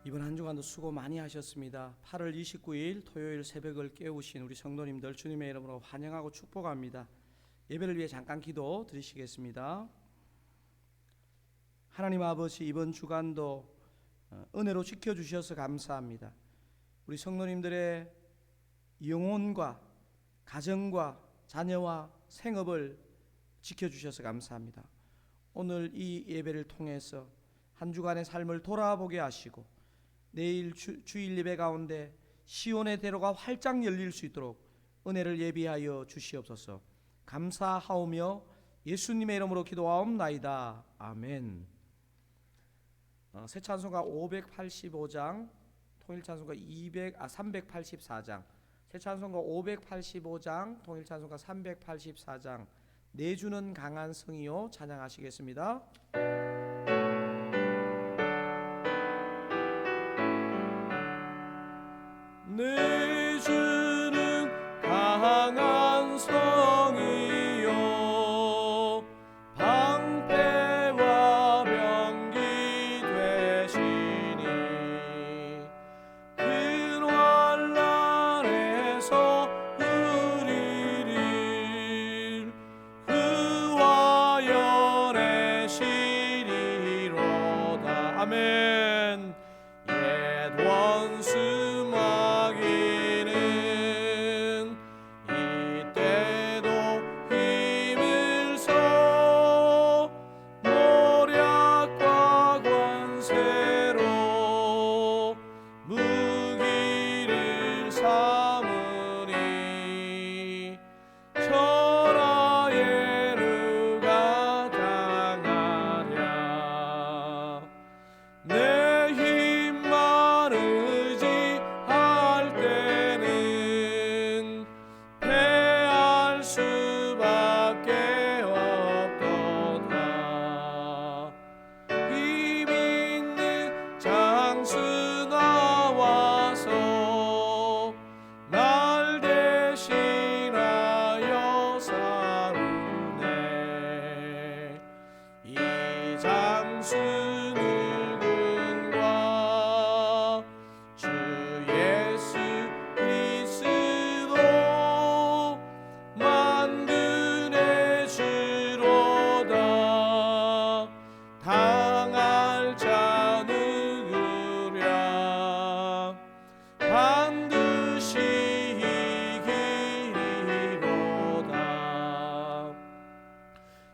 이번 한 주간도 수고 많이 하셨습니다. 8월 29일 토요일 새벽을 깨우신 우리 성도님들 주님의 이름으로 환영하고 축복합니다. 예배를 위해 잠깐 기도 드리시겠습니다. 하나님 아버지, 이번 주간도 은혜로 지켜주셔서 감사합니다. 우리 성도님들의 영혼과 가정과 자녀와 생업을 지켜주셔서 감사합니다. 오늘 이 예배를 통해서 한 주간의 삶을 돌아보게 하시고 내일 주일 예배 가운데 시온의 대로가 활짝 열릴 수 있도록 은혜를 예비하여 주시옵소서. 감사하오며 예수님의 이름으로 기도하옵나이다. 아멘. 새 찬송가 585장, 통일 찬송가 384장, 새 찬송가 585장, 통일 찬송가 384장, 내 주는 강한 성이요 찬양하시겠습니다. 내 주는 강한 성이요 방패와 병기 되시니 큰 환난에서 우리를 구하여 내시리로다. 아멘. 옛 원수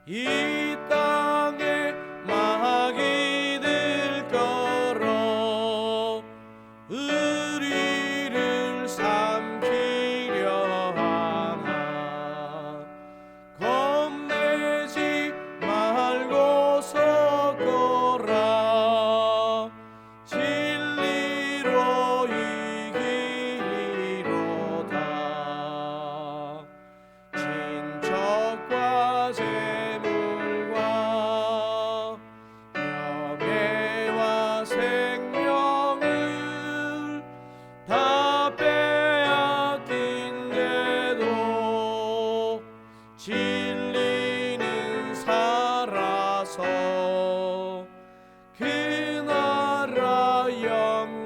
이 땅에 막이 들 거로 우리를 삼키려 하나 겁내지 말고 서거라 진리로 이기리로다. 친척과 생명을 다 빼앗긴데도 진리는 살아서 그 나라 영원하리라.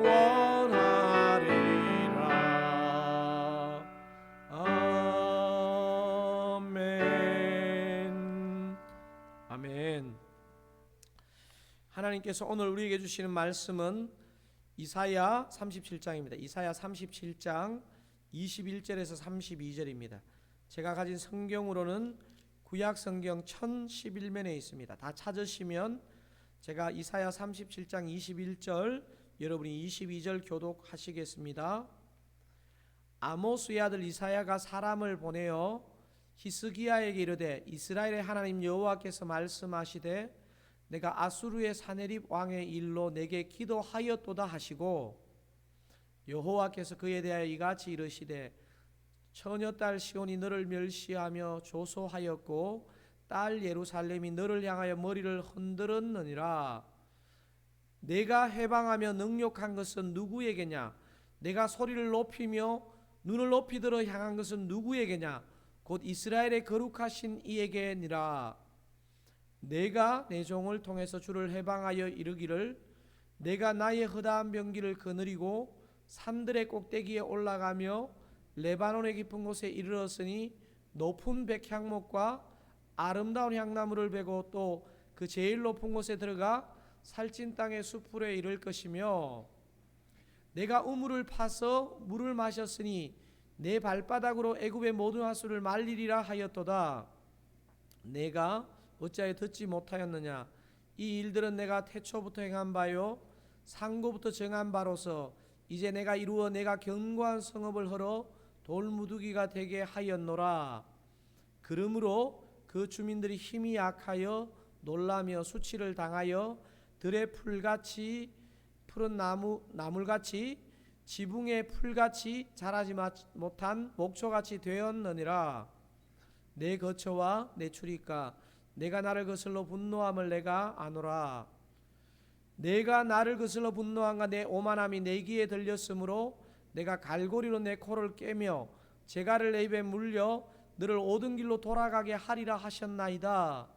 아멘. 아멘. 하나님께서 오늘 우리에게 주시는 말씀은 이사야 37장입니다. 이사야 37장 21절에서 32절입니다. 제가 가진 성경으로는 구약 성경 1011면에 있습니다. 다 찾으시면 제가 이사야 37장 21절, 여러분이 22절 교독하시겠습니다. 아모스의 아들 이사야가 사람을 보내어 히스기야에게 이르되 이스라엘의 하나님 여호와께서 말씀하시되 내가 아수르의 사네립 왕의 일로 내게 기도하였도다 하시고 여호와께서 그에 대하여 이같이 이르시되 처녀딸 시온이 너를 멸시하며 조소하였고 딸 예루살렘이 너를 향하여 머리를 흔들었느니라. 내가 해방하며 능욕한 것은 누구에게냐? 내가 소리를 높이며 눈을 높이 들어 향한 것은 누구에게냐? 곧 이스라엘의 거룩하신 이에게니라. 내가 내 종을 통해서 주를 해방하여 이르기를 내가 나의 허다한 병기를 거느리고 산들의 꼭대기에 올라가며 레바논의 깊은 곳에 이르렀으니 높은 백향목과 아름다운 향나무를 베고 또 그 제일 높은 곳에 들어가 살찐 땅의 숲으로 이를 것이며 내가 우물을 파서 물을 마셨으니 내 발바닥으로 애굽의 모든 하수를 말리리라 하였도다. 내가 어찌하여 듣지 못하였느냐? 이 일들은 내가 태초부터 행한 바요 상고부터 정한 바로서 이제 내가 이루어 내가 견고한 성읍을 헐어 돌무더기가 되게 하였노라. 그러므로 그 주민들이 힘이 약하여 놀라며 수치를 당하여 들의 풀같이 푸른 나물같이 지붕의 풀같이 자라지 못한 목초같이 되었느니라. 내 거처와 내 출입가 내가 나를 거슬러 분노함을 내가 아노라. 내가 나를 거슬러 분노함과 내 오만함이 내 귀에 들렸으므로 내가 갈고리로 내 코를 꿰며 재갈을 내 입에 물려 너를 옳은 길로 돌아가게 하리라 하셨나이다.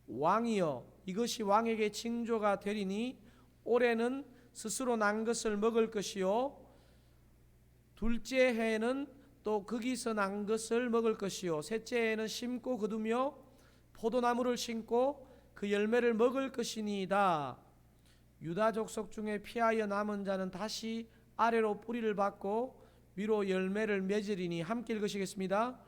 왕이여 이것이 왕에게 징조가 되리니 올해는 스스로 난 것을 먹을 것이요 둘째 해에는 또 거기서 난 것을 먹을 것이요 셋째 해에는 심고 거두며 포도나무를 심고 그 열매를 먹을 것이니이다. 유다 족속 중에 피하여 남은 자는 다시 아래로 뿌리를 받고 위로 열매를 맺으리니 함께 읽으시겠습니다.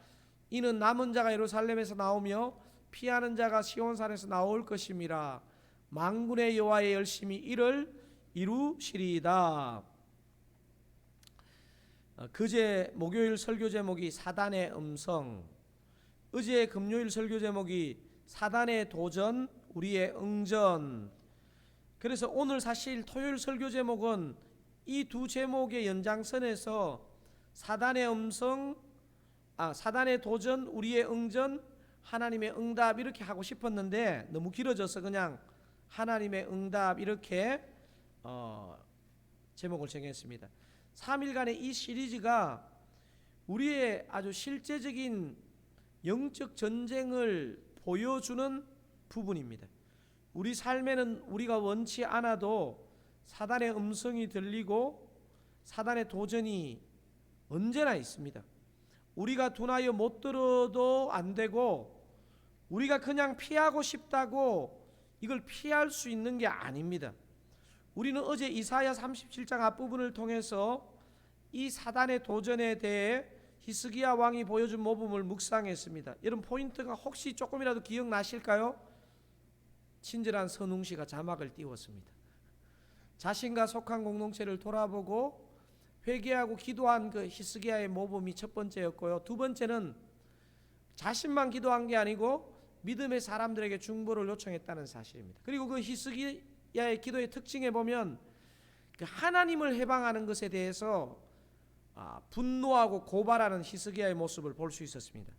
이는 남은 자가 예루살렘에서 나오며 피하는 자가 시온산에서 나올 것임이라. 만군의 여호와의 열심히 이를 이루시리이다. 그제 목요일 설교 제목이 사단의 음성, 어제 금요일 설교 제목이 사단의 도전 우리의 응전. 그래서 오늘 사실 토요일 설교 제목은 이 두 제목의 연장선에서 사단의 음성, 사단의 도전 우리의 응전, 하나님의 응답 이렇게 하고 싶었는데 너무 길어져서 그냥 하나님의 응답 이렇게 제목을 정했습니다. 3일간의 이 시리즈가 우리의 아주 실제적인 영적 전쟁을 보여주는 부분입니다. 우리 삶에는 우리가 원치 않아도 사단의 음성이 들리고 사단의 도전이 언제나 있습니다. 우리가 둔하여 못 들어도 안 되고 우리가 그냥 피하고 싶다고 이걸 피할 수 있는 게 아닙니다. 우리는 어제 이사야 37장 앞부분을 통해서 이 사단의 도전에 대해 히스기야 왕이 보여준 모범을 묵상했습니다. 여러분 포인트가 혹시 조금이라도 기억나실까요? 친절한 선웅 씨가 자막을 띄웠습니다. 자신과 속한 공동체를 돌아보고 회개하고 기도한 그 히스기야의 모범이 첫 번째였고요. 두 번째는 자신만 기도한 게 아니고 믿음의 사람들에게 중보를 요청했다는 사실입니다. 그리고 그 히스기야의 기도의 특징에 보면 그 하나님을 해방하는 것에 대해서 분노하고 고발하는 히스기야의 모습을 볼 수 있었습니다.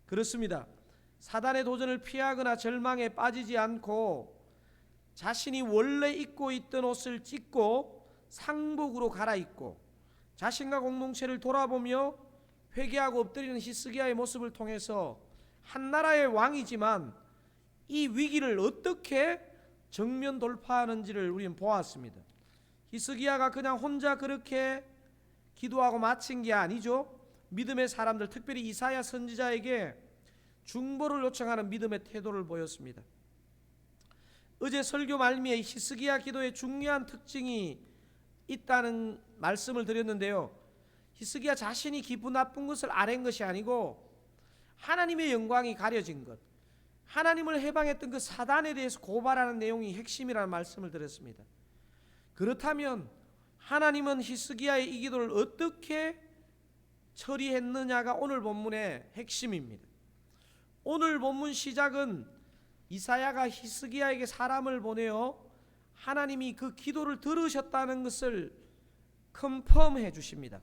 그렇습니다. 사단의 도전을 피하거나 절망에 빠지지 않고 자신이 원래 입고 있던 옷을 찢고 상복으로 갈아입고 자신과 공동체를 돌아보며 회개하고 엎드리는 히스기야의 모습을 통해서 한 나라의 왕이지만 이 위기를 어떻게 정면 돌파하는지를 우리는 보았습니다. 히스기야가 그냥 혼자 그렇게 기도하고 마친 게 아니죠. 믿음의 사람들, 특별히 이사야 선지자에게 중보를 요청하는 믿음의 태도를 보였습니다. 어제 설교 말미에 히스기야 기도의 중요한 특징이 있다는 말씀을 드렸는데요. 히스기야 자신이 기분 나쁜 것을 아는 것이 아니고 하나님의 영광이 가려진 것, 하나님을 해방했던 그 사단에 대해서 고발하는 내용이 핵심이라는 말씀을 드렸습니다. 그렇다면 하나님은 히스기야의 이 기도를 어떻게 처리했느냐가 오늘 본문의 핵심입니다. 오늘 본문 시작은 이사야가 히스기야에게 사람을 보내어 하나님이 그 기도를 들으셨다는 것을 컨펌해 주십니다.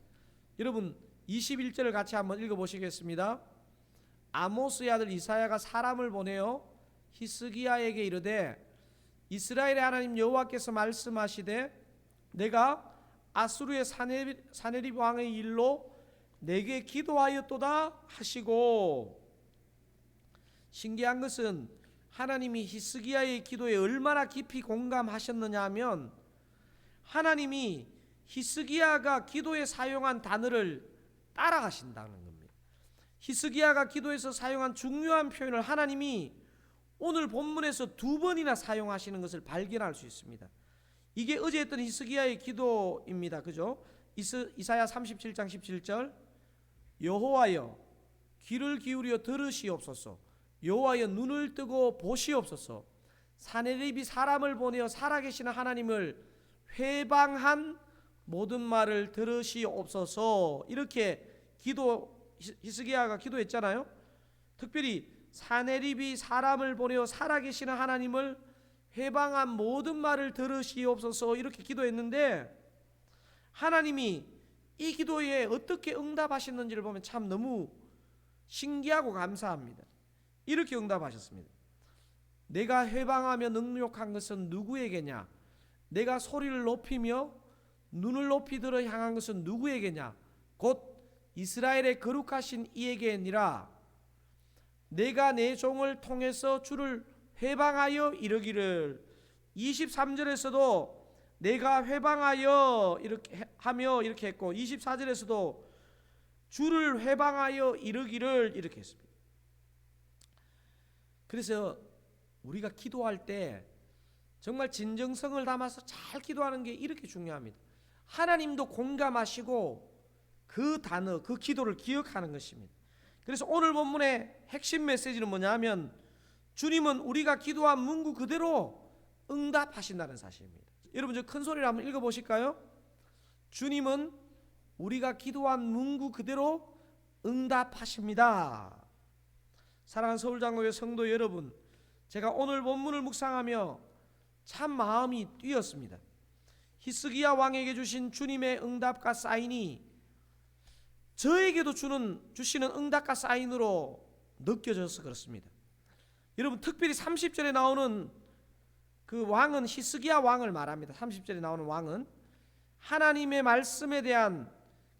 여러분 21절을 같이 한번 읽어보시겠습니다. 아모스의 아들 이사야가 사람을 보내어 히스기야에게 이르되 이스라엘의 하나님 여호와께서 말씀하시되 내가 아수르의 사네립 왕의 일로 내게 기도하였도다 하시고, 신기한 것은 하나님이 히스기야의 기도에 얼마나 깊이 공감하셨느냐 하면 하나님이 히스기야가 기도에 사용한 단어를 따라가신다는 겁니다. 히스기야가 기도에서 사용한 중요한 표현을 하나님이 오늘 본문에서 2번이나 사용하시는 것을 발견할 수 있습니다. 이게 어제 했던 히스기야의 기도입니다. 그죠? 이사야 37장 17절 여호와여 귀를 기울여 들으시옵소서. 여호와여 눈을 뜨고 보시옵소서. 사네립이 사람을 보내어 살아계시는 하나님을 회방한 모든 말을 들으시옵소서. 이렇게 히스기야가 기도했잖아요. 특별히 사네립이 사람을 보내어 살아계시는 하나님을 회방한 모든 말을 들으시옵소서 이렇게 기도했는데 하나님이 이 기도에 어떻게 응답하셨는지를 보면 참 너무 신기하고 감사합니다. 이렇게 응답하셨습니다. 내가 회방하며 능욕한 것은 누구에게냐? 내가 소리를 높이며 눈을 높이 들어 향한 것은 누구에게냐? 곧 이스라엘의 거룩하신 이에게니라. 내가 내 종을 통해서 주를 회방하여 이르기를 23절에서도 내가 회방하여 이렇게 하며 이렇게 했고 24절에서도 주를 회방하여 이르기를 이렇게 했습니다. 그래서 우리가 기도할 때 정말 진정성을 담아서 잘 기도하는 게 이렇게 중요합니다. 하나님도 공감하시고 그 단어, 그 기도를 기억하는 것입니다. 그래서 오늘 본문의 핵심 메시지는 뭐냐면 주님은 우리가 기도한 문구 그대로 응답하신다는 사실입니다. 여러분 저 큰 소리로 한번 읽어보실까요? 주님은 우리가 기도한 문구 그대로 응답하십니다. 사랑하는 서울장로교회 성도 여러분, 제가 오늘 본문을 묵상하며 참 마음이 뛰었습니다. 히스기야 왕에게 주신 주님의 응답과 사인이 저에게도 주시는 응답과 사인으로 느껴져서 그렇습니다. 여러분 특별히 30절에 나오는 그 왕은 히스기야 왕을 말합니다. 30절에 나오는 왕은 하나님의 말씀에 대한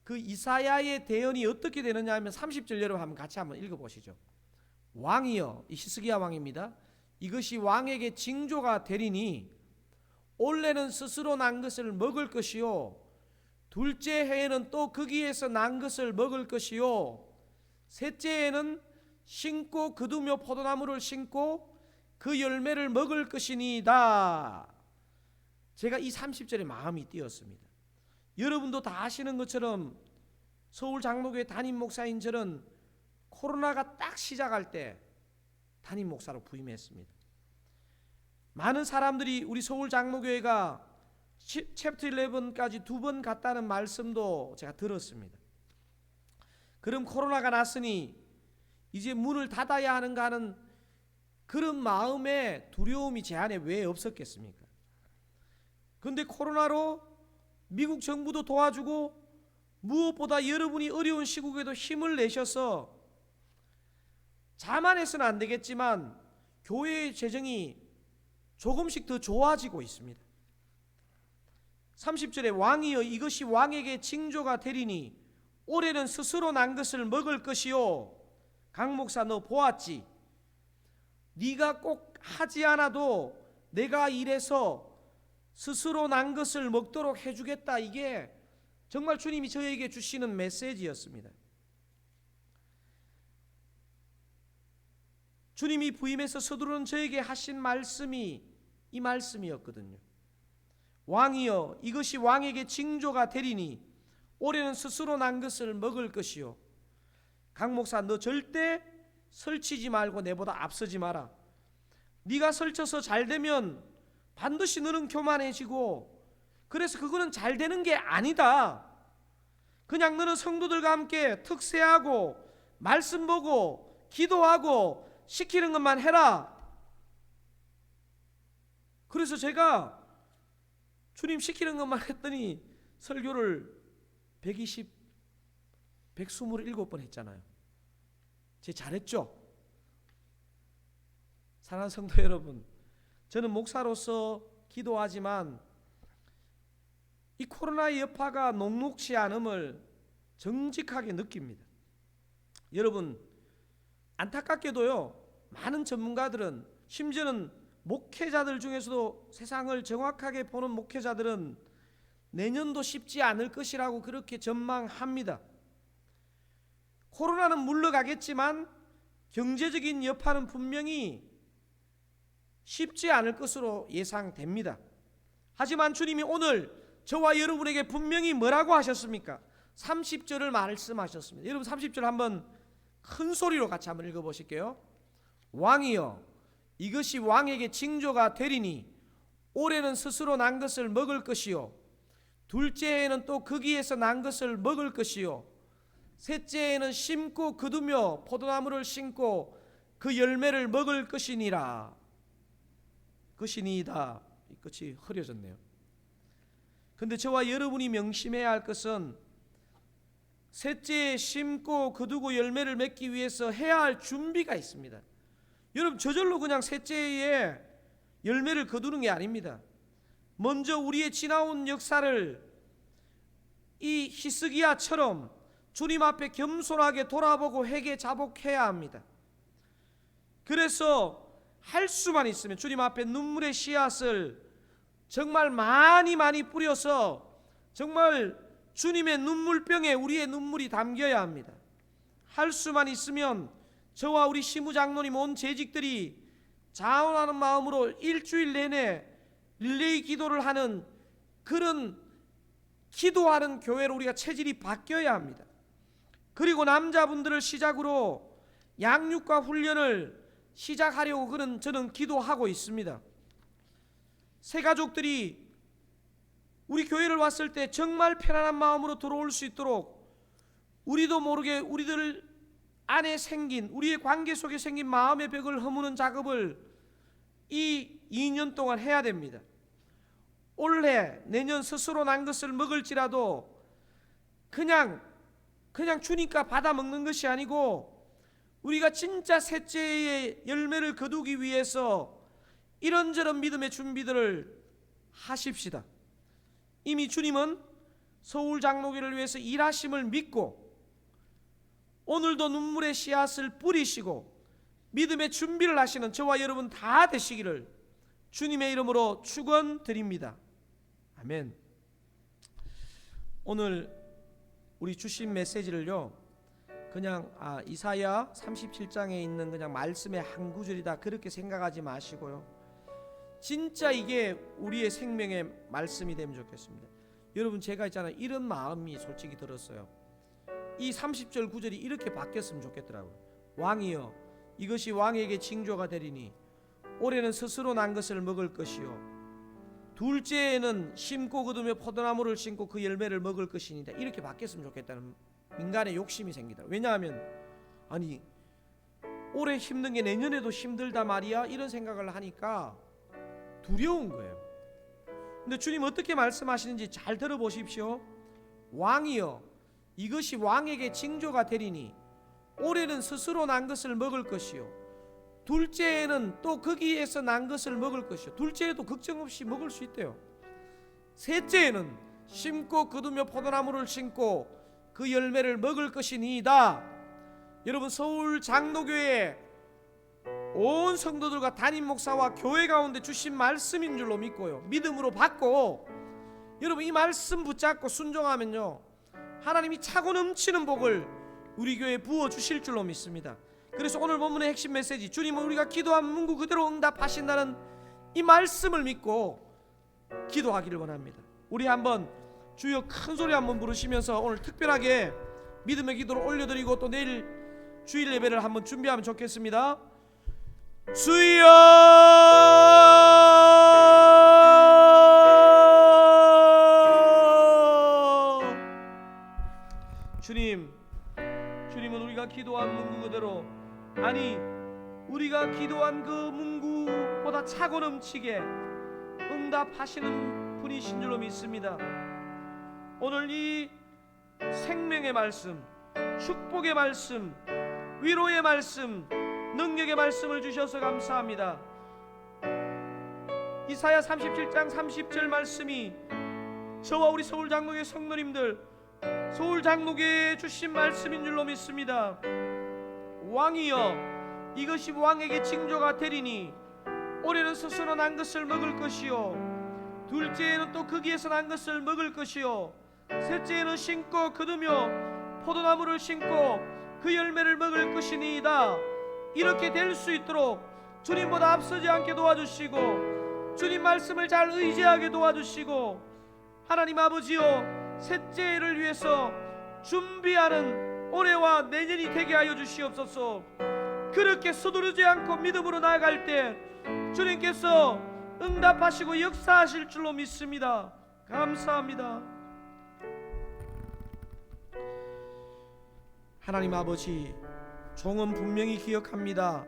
그 이사야의 대언이 어떻게 되느냐 하면 30절 여러분 한번 같이 한번 읽어보시죠. 왕이여, 이 히스기야 왕입니다. 이것이 왕에게 징조가 되리니 올해는 스스로 난 것을 먹을 것이요 둘째 해에는 또 거기에서 난 것을 먹을 것이요 셋째 해에는 심고 거두며 포도나무를 심고 그 열매를 먹을 것이니이다. 제가 이 30절에 마음이 뛰었습니다. 여러분도 다 아시는 것처럼 서울 장로교회 담임 목사인 저는 코로나가 딱 시작할 때 담임 목사로 부임했습니다. 많은 사람들이 우리 서울 장로교회가 챕터 11까지 2번 갔다는 말씀도 제가 들었습니다. 그럼 코로나가 났으니 이제 문을 닫아야 하는가 하는 그런 마음의 두려움이 제 안에 왜 없었겠습니까? 그런데 코로나로 미국 정부도 도와주고 무엇보다 여러분이 어려운 시국에도 힘을 내셔서 자만해서는 안 되겠지만 교회의 재정이 조금씩 더 좋아지고 있습니다. 30절에 왕이여 이것이 왕에게 징조가 되리니 올해는 스스로 난 것을 먹을 것이요. 강 목사 너 보았지? 네가 꼭 하지 않아도 내가 이래서 스스로 난 것을 먹도록 해주겠다. 이게 정말 주님이 저에게 주시는 메시지였습니다. 주님이 부임해서 서두르는 저에게 하신 말씀이 이 말씀이었거든요. 왕이여 이것이 왕에게 징조가 되리니 올해는 스스로 난 것을 먹을 것이요. 강 목사 너 절대 설치지 말고 내보다 앞서지 마라. 네가 설쳐서 잘 되면 반드시 너는 교만해지고 그래서 그거는 잘 되는 게 아니다. 그냥 너는 성도들과 함께 특세하고 말씀 보고 기도하고 시키는 것만 해라. 그래서 제가 주님 시키는 것만 했더니 설교를 127번 했잖아요. 제가 잘했죠? 사랑하는 성도 여러분, 저는 목사로서 기도하지만 이 코로나의 여파가 녹록지 않음을 정직하게 느낍니다. 여러분 안타깝게도요 많은 전문가들은 심지어는 목회자들 중에서도 세상을 정확하게 보는 목회자들은 내년도 쉽지 않을 것이라고 그렇게 전망합니다. 코로나는 물러가겠지만 경제적인 여파는 분명히 쉽지 않을 것으로 예상됩니다. 하지만 주님이 오늘 저와 여러분에게 분명히 뭐라고 하셨습니까? 30절을 말씀하셨습니다. 여러분 30절 한번 큰 소리로 같이 한번 읽어보실게요. 왕이여 이것이 왕에게 징조가 되리니 올해는 스스로 난 것을 먹을 것이요 둘째에는 또 거기에서 난 것을 먹을 것이요 셋째에는 심고 거두며 포도나무를 심고 그 열매를 먹을 것이니라. 것이니이다. 이 끝이 흐려졌네요. 근데 저와 여러분이 명심해야 할 것은 셋째에 심고 거두고 열매를 맺기 위해서 해야 할 준비가 있습니다. 여러분 저절로 그냥 셋째에 열매를 거두는 게 아닙니다. 먼저 우리의 지나온 역사를 이 히스기야처럼 주님 앞에 겸손하게 돌아보고 회개 자복해야 합니다. 그래서 할 수만 있으면 주님 앞에 눈물의 씨앗을 정말 많이 뿌려서 정말 주님의 눈물병에 우리의 눈물이 담겨야 합니다. 할 수만 있으면 저와 우리 시무장로님 온 재직들이 자원하는 마음으로 일주일 내내 릴레이 기도를 하는 그런 기도하는 교회로 우리가 체질이 바뀌어야 합니다. 그리고 남자분들을 시작으로 양육과 훈련을 시작하려고 저는 기도하고 있습니다. 새 가족들이 우리 교회를 왔을 때 정말 편안한 마음으로 들어올 수 있도록 우리도 모르게 우리들 안에 생긴 우리의 관계 속에 생긴 마음의 벽을 허무는 작업을 이 2년 동안 해야 됩니다. 올해 내년 스스로 난 것을 먹을지라도 그냥 주니까 받아 먹는 것이 아니고 우리가 진짜 셋째의 열매를 거두기 위해서 이런저런 믿음의 준비들을 하십시다. 이미 주님은 서울 장로교를 위해서 일하심을 믿고 오늘도 눈물의 씨앗을 뿌리시고 믿음의 준비를 하시는 저와 여러분 다 되시기를 주님의 이름으로 축원드립니다. 아멘. 오늘 우리 주신 메시지를요 그냥 이사야 37장에 있는 그냥 말씀의 한 구절이다 그렇게 생각하지 마시고요 진짜 이게 우리의 생명의 말씀이 되면 좋겠습니다. 여러분 제가 있잖아요 이런 마음이 솔직히 들었어요. 이 30절 구절이 이렇게 바뀌었으면 좋겠더라고요. 왕이여 이것이 왕에게 징조가 되리니 올해는 스스로 난 것을 먹을 것이요 둘째에는 심고 거두며 포도나무를 심고 그 열매를 먹을 것이니다. 이렇게 바뀌었으면 좋겠다는 인간의 욕심이 생기다. 왜냐하면 아니 올해 힘든 게 내년에도 힘들다 말이야 이런 생각을 하니까 두려운 거예요. 근데 주님 어떻게 말씀하시는지 잘 들어보십시오. 왕이여 이것이 왕에게 징조가 되리니 올해는 스스로 난 것을 먹을 것이요 둘째에는 또 거기에서 난 것을 먹을 것이요 둘째에도 걱정 없이 먹을 수 있대요. 셋째에는 심고 거두며 포도나무를 심고 그 열매를 먹을 것이니이다. 여러분 서울 장로교회 온 성도들과 담임 목사와 교회 가운데 주신 말씀인 줄로 믿고요 믿음으로 받고 여러분 이 말씀 붙잡고 순종하면요 하나님이 차고 넘치는 복을 우리 교회에 부어주실 줄로 믿습니다. 그래서 오늘 본문의 핵심 메시지 주님은 우리가 기도한 문구 그대로 응답하신다는 이 말씀을 믿고 기도하기를 원합니다. 우리 한번 주여 큰 소리 한번 부르시면서 오늘 특별하게 믿음의 기도를 올려드리고 또 내일 주일 예배를 한번 준비하면 좋겠습니다. 주여 주님은 우리가 기도한 문구 그대로 아니 우리가 기도한 그 문구보다 차고 넘치게 응답하시는 분이신 줄로 믿습니다. 오늘 이 생명의 말씀 축복의 말씀 위로의 말씀 능력의 말씀을 주셔서 감사합니다. 이사야 37장 30절 말씀이 저와 우리 서울 장로교회 성도님들 서울 장로교회에 주신 말씀인 줄로 믿습니다. 왕이여 이것이 왕에게 징조가 되리니 올해는 스스로 난 것을 먹을 것이요 둘째에는 또 거기에서 난 것을 먹을 것이요 셋째에는 심고 거두며 포도나무를 심고 그 열매를 먹을 것이니이다. 이렇게 될 수 있도록 주님보다 앞서지 않게 도와주시고 주님 말씀을 잘 의지하게 도와주시고 하나님 아버지여 셋째를 위해서 준비하는 올해와 내년이 되게 하여 주시옵소서. 그렇게 서두르지 않고 믿음으로 나아갈 때 주님께서 응답하시고 역사하실 줄로 믿습니다. 감사합니다. 하나님 아버지, 종은 분명히 기억합니다.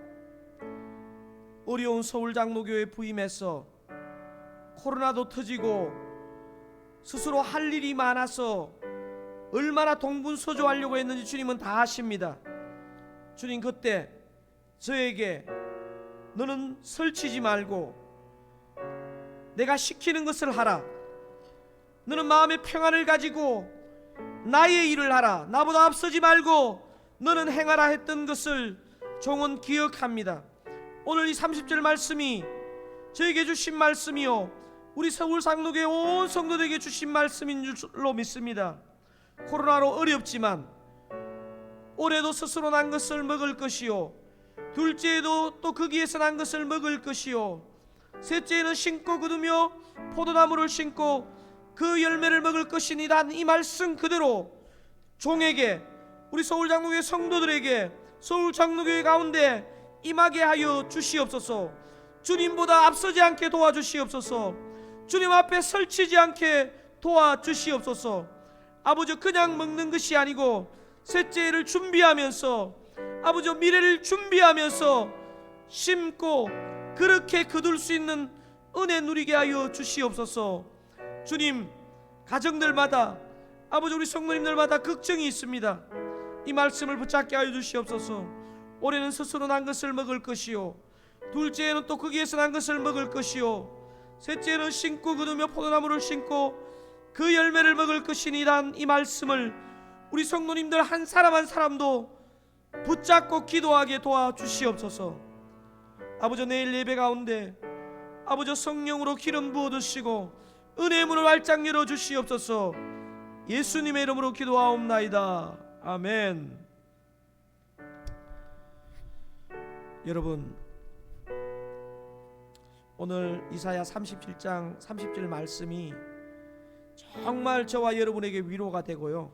어려운 서울장로교회 부임해서 코로나도 터지고 스스로 할 일이 많아서 얼마나 동분서주하려고 했는지 주님은 다 아십니다. 주님 그때 저에게 너는 설치지 말고 내가 시키는 것을 하라. 너는 마음의 평안을 가지고 나의 일을 하라. 나보다 앞서지 말고 너는 행하라 했던 것을 종은 기억합니다. 오늘 이 30절 말씀이 저에게 주신 말씀이요 우리 서울상록의 온 성도들에게 주신 말씀인 줄로 믿습니다. 코로나로 어렵지만 올해도 스스로 난 것을 먹을 것이요 둘째에도 또 거기에서 난 것을 먹을 것이요 셋째에는 심고 거두며 포도나무를 심고 그 열매를 먹을 것이니라. 이 말씀 그대로 종에게 우리 서울장로교회 성도들에게 서울장로교회 가운데 임하게 하여 주시옵소서. 주님보다 앞서지 않게 도와주시옵소서. 주님 앞에 설치지 않게 도와주시옵소서. 아버지 그냥 먹는 것이 아니고 셋째를 준비하면서 아버지 미래를 준비하면서 심고 그렇게 거둘 수 있는 은혜 누리게 하여 주시옵소서. 주님 가정들마다 아버지 우리 성도님들마다 걱정이 있습니다. 이 말씀을 붙잡게 하여 주시옵소서. 올해는 스스로 난 것을 먹을 것이요 둘째에는 또 거기에서 난 것을 먹을 것이요 셋째는 심고 거두며 포도나무를 심고 그 열매를 먹을 것이니란 이 말씀을 우리 성도님들 한 사람 한 사람도 붙잡고 기도하게 도와주시옵소서. 아버지 내일 예배 가운데 아버지 성령으로 기름 부어 주시고 은혜의 문을 활짝 열어 주시옵소서. 예수님의 이름으로 기도하옵나이다. 아멘. 여러분 오늘 이사야 37장 30절 말씀이 정말 저와 여러분에게 위로가 되고요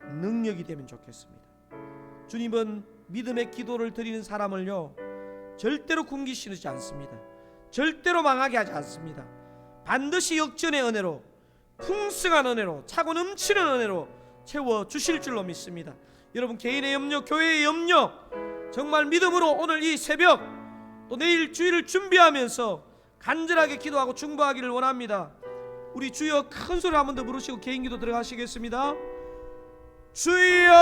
능력이 되면 좋겠습니다. 주님은 믿음의 기도를 드리는 사람을요 절대로 굶기시지 않습니다. 절대로 망하게 하지 않습니다. 반드시 역전의 은혜로 풍성한 은혜로 차고 넘치는 은혜로 채워주실 줄로 믿습니다. 여러분 개인의 염려 교회의 염려 정말 믿음으로 오늘 이 새벽 또 내일 주일을 준비하면서 간절하게 기도하고 중보하기를 원합니다. 우리 주여 큰 소리 한 번 더 부르시고 개인 기도 들어가시겠습니다. 주여